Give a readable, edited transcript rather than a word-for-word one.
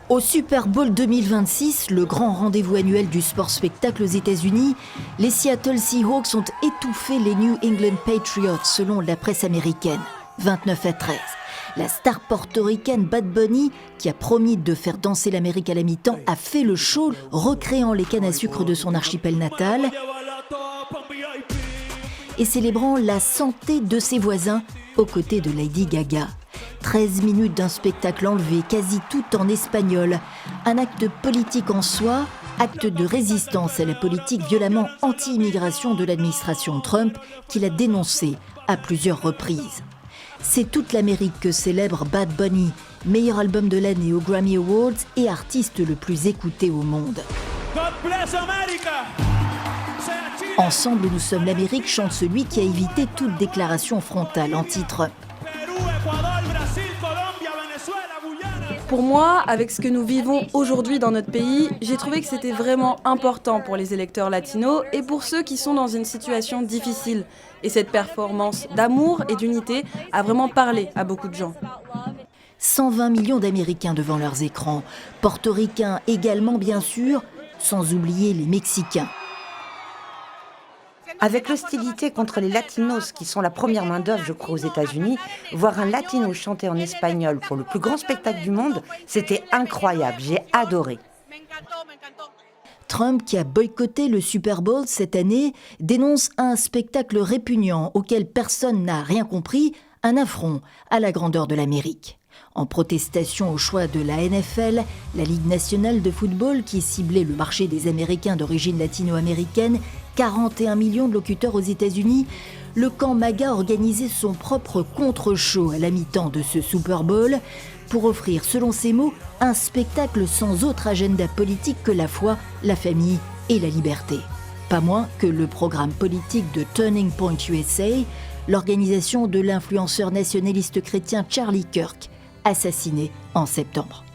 Au Super Bowl 2026, le grand rendez-vous annuel du sport-spectacle aux États-Unis, les Seattle Seahawks ont étouffé les New England Patriots selon la presse américaine, 29-13. La star portoricaine Bad Bunny, qui a promis de faire danser l'Amérique à la mi-temps, a fait le show, recréant les cannes à sucre de son archipel natal et célébrant la santé de ses voisins aux côtés de Lady Gaga. 13 minutes d'un spectacle enlevé, quasi tout en espagnol. Un acte politique en soi, acte de résistance à la politique violemment anti-immigration de l'administration Trump qu'il a dénoncé à plusieurs reprises. C'est toute l'Amérique que célèbre Bad Bunny, meilleur album de l'année aux Grammy Awards et artiste le plus écouté au monde. God bless America. Ensemble, nous sommes l'Amérique, chante celui qui a évité toute déclaration frontale anti-Trump. Pour moi, avec ce que nous vivons aujourd'hui dans notre pays, j'ai trouvé que c'était vraiment important pour les électeurs latinos et pour ceux qui sont dans une situation difficile. Et cette performance d'amour et d'unité a vraiment parlé à beaucoup de gens. 120 millions d'Américains devant leurs écrans, portoricains également bien sûr, sans oublier les Mexicains. Avec l'hostilité contre les latinos, qui sont la première main-d'œuvre, je crois, aux États-Unis, voir un latino chanter en espagnol pour le plus grand spectacle du monde, c'était incroyable, j'ai adoré. Trump, qui a boycotté le Super Bowl cette année, dénonce un spectacle répugnant auquel personne n'a rien compris, un affront à la grandeur de l'Amérique. En protestation au choix de la NFL, la Ligue nationale de football qui ciblait le marché des Américains d'origine latino-américaine, 41 millions de locuteurs aux États-Unis, le camp MAGA a organisé son propre contre-show à la mi-temps de ce Super Bowl pour offrir, selon ses mots, un spectacle sans autre agenda politique que la foi, la famille et la liberté. Pas moins que le programme politique de Turning Point USA, l'organisation de l'influenceur nationaliste chrétien Charlie Kirk, assassiné en septembre.